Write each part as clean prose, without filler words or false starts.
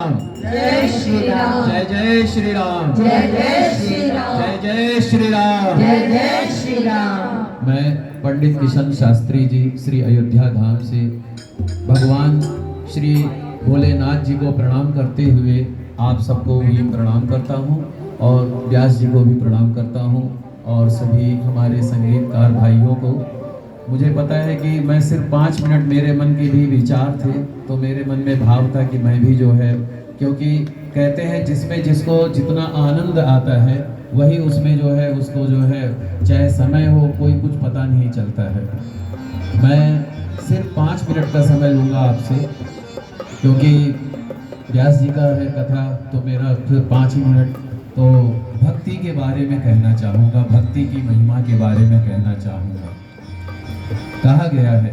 जय श्री राम। जय जय श्री राम। जय जय श्री राम। जय जय श्री राम। जय जय श्री राम। मैं पंडित किशन शास्त्री जी श्री अयोध्या धाम से भगवान श्री भोलेनाथ जी को प्रणाम करते हुए आप सबको भी प्रणाम करता हूँ और व्यास जी को भी प्रणाम करता हूँ और सभी हमारे संगीतकार भाइयों को। मुझे पता है कि मैं सिर्फ 5 मिनट मेरे मन के भी विचार थे, तो मेरे मन में भाव था कि मैं भी जो है, क्योंकि कहते हैं जिसमें जिसको जितना आनंद आता है वही उसमें जो है उसको जो है चाहे समय हो कोई कुछ पता नहीं चलता है। मैं सिर्फ 5 मिनट का समय लूँगा आपसे, क्योंकि व्यास जी का है कथा, तो मेरा फिर 5 ही मिनट तो भक्ति के बारे में कहना चाहूँगा, भक्ति की महिमा के बारे में कहना चाहूँगा। कहा गया है,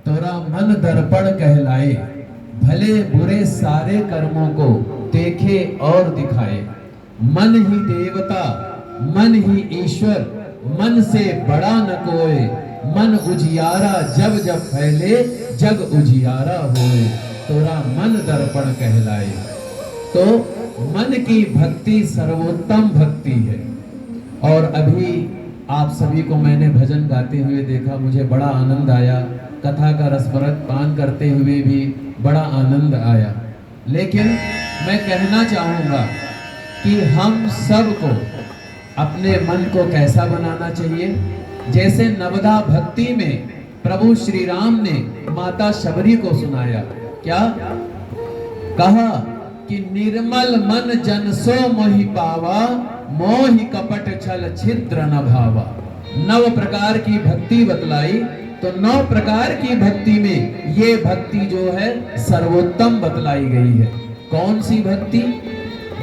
तोरा मन दर्पण कहलाए, भले बुरे सारे कर्मों को देखे और दिखाए। मन ही देवता मन ही ईश्वर, मन से बड़ा न कोई। मन उजियारा जब जब फैले, जग उजियारा होए। तोरा मन दर्पण कहलाए। तो मन की भक्ति सर्वोत्तम भक्ति है। और अभी आप सभी को मैंने भजन गाते हुए देखा, मुझे बड़ा आनंद आया। कथा का रसमरत पान करते हुए भी बड़ा आनंद आया। लेकिन मैं कहना चाहूँगा कि हम सबको अपने मन को कैसा बनाना चाहिए। जैसे नवदा भक्ति में प्रभु श्री राम ने माता शबरी को सुनाया, क्या कहा कि निर्मल मन जन सो मोहि पावा, मोहि कपट छल छिद्र न भावा। 9 प्रकार की भक्ति बतलाई, तो 9 प्रकार की भक्ति में ये भक्ति जो है सर्वोत्तम बतलाई गई है। कौन सी भक्ति?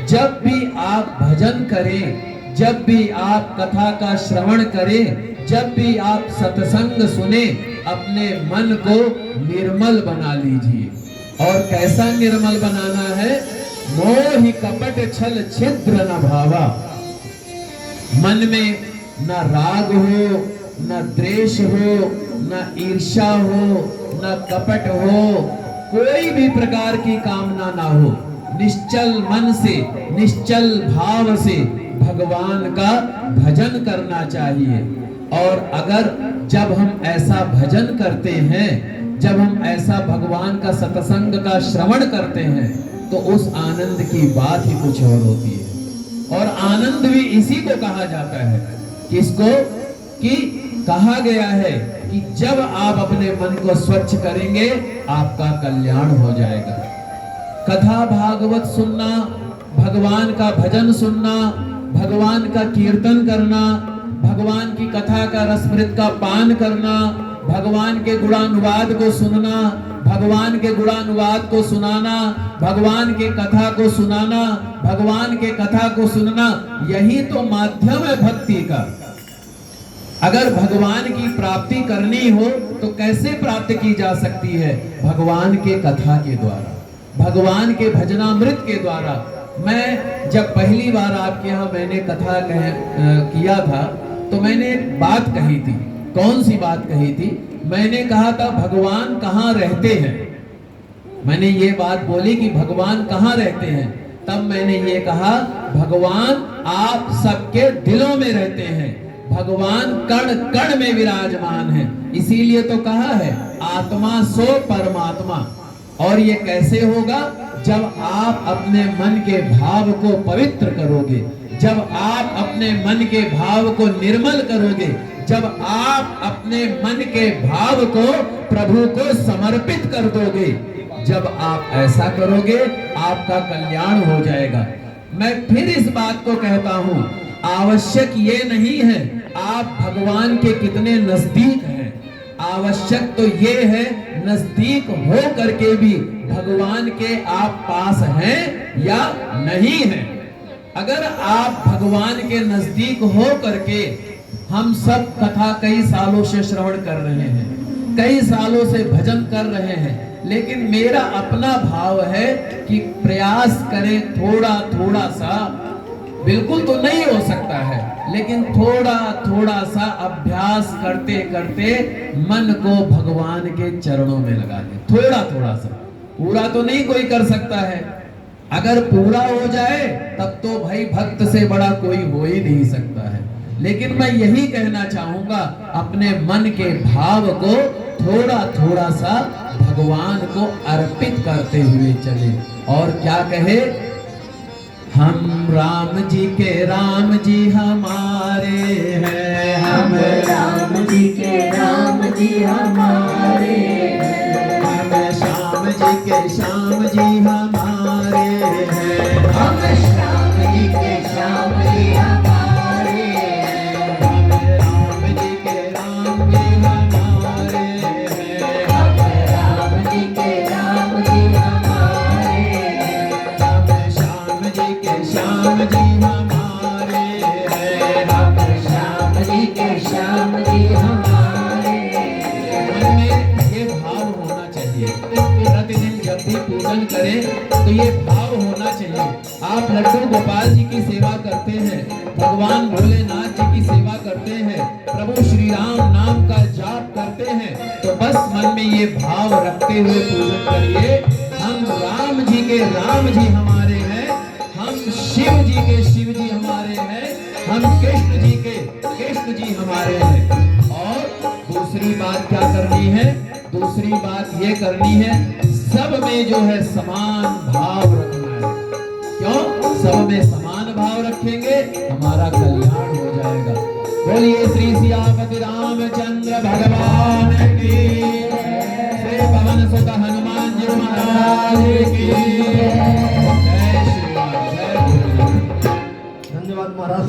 जब भी आप भजन करें, जब भी आप कथा का श्रवण करें, जब भी आप सत्संग सुने, अपने मन को निर्मल बना लीजिए। और कैसा निर्मल बनाना है? मोहि कपट छल छिद्र न भावा। मन में न राग हो, न द्वेष हो, न ईर्ष्या हो, न कपट हो, कोई भी प्रकार की कामना ना हो। निश्चल मन से, निश्चल भाव से भगवान का भजन करना चाहिए। और अगर जब हम ऐसा भजन करते हैं, जब हम ऐसा भगवान का सत्संग का श्रवण करते हैं, तो उस आनंद की बात ही कुछ और होती है। और आनंद भी इसी को कहा जाता है, किसको? कि कहा गया है कि जब आप अपने मन को स्वच्छ करेंगे, आपका कल्याण हो जाएगा। कथा भागवत सुनना, भगवान का भजन सुनना, भगवान का कीर्तन करना, भगवान की कथा का रसमृत का पान करना, भगवान के गुणानुवाद को सुनना, भगवान के गुणानुवाद को सुनाना, भगवान के कथा को सुनाना, भगवान के कथा को सुनना, यही तो माध्यम है भक्ति का। अगर भगवान की प्राप्ति करनी हो तो कैसे प्राप्त की जा सकती है? भगवान के कथा के द्वारा, भगवान के भजनामृत के द्वारा। मैं जब पहली बार आपके यहाँ मैंने कथा किया था, तो मैंने एक बात कही थी। कौन सी बात कही थी? मैंने कहा था भगवान कहाँ रहते हैं। मैंने ये बात बोली कि भगवान कहाँ रहते हैं। तब मैंने ये कहा भगवान आप सबके दिलों में रहते हैं, भगवान कण कण में विराजमान है। इसीलिए तो कहा है आत्मा सो परमात्मा। और ये कैसे होगा? जब आप अपने मन के भाव को पवित्र करोगे, जब आप अपने मन के भाव को निर्मल करोगे, जब आप अपने मन के भाव को प्रभु को समर्पित कर दोगे, जब आप ऐसा करोगे, आपका कल्याण हो जाएगा। मैं फिर इस बात को कहता हूं, आवश्यक ये नहीं है आप भगवान के कितने नजदीक हैं। आवश्यक तो ये है नजदीक हो करके भी भगवान के आप पास हैं या नहीं हैं। अगर आप भगवान के नजदीक हो करके, हम सब कथा कई सालों से श्रवण कर रहे हैं, कई सालों से भजन कर रहे हैं, लेकिन मेरा अपना भाव है कि प्रयास करें थोड़ा थोड़ा सा। बिल्कुल तो नहीं हो सकता है, लेकिन थोड़ा थोड़ा सा अभ्यास करते करते मन को भगवान के चरणों में लगा दें। थोड़ा थोड़ा सा, पूरा तो नहीं कोई कर सकता है, अगर पूरा हो जाए तब तो भाई भक्त से बड़ा कोई हो ही नहीं सकता है। लेकिन मैं यही कहना चाहूंगा, अपने मन के भाव को थोड़ा थोड़ा सा भगवान को अर्पित करते हुए चले। और क्या कहे, हम राम जी के राम जी हमारे हैं, हम राम जी के राम जी हमारे हैं, हम श्याम जी के श्याम जी हमारे हैं, हम श्याम जी के श्याम जी हमारे हैं, हम राम जी के राम जी हमारे हैं, हम राम जी के राम जी हमारे हैं, हम श्याम जी के श्याम जी हमारे हैं, हम श्याम जी के श्याम जी हमारे हैं। मन में ये भाव होना चाहिए। प्रतिदिन जब भी पूजन करें तो ये भाव होना चाहिए। आप लड्डू गोपाल जी की सेवा करते हैं, भगवान भोलेनाथ जी की सेवा करते हैं, प्रभु श्री राम नाम का जाप करते हैं, तो बस मन में ये भाव रखते हुए पूजन करिए, हम राम जी के राम जी हमारे हैं, हम शिव जी के शिव जी हमारे हैं, हम कृष्ण जी के कृष्ण जी हमारे हैं। और दूसरी बात क्या करनी है, दूसरी बात ये करनी है, सब में जो है समान भाव रखना है। क्यों? सब में समान भाव रखेंगे, हमारा कल्याण हो जाएगा। बोलिए श्री सियापति रामचंद्र भगवान की, श्री पवन सुत हनुमान जी महाराज की जय श्री राम, जय गुरुदेव। धन्यवाद महाराज।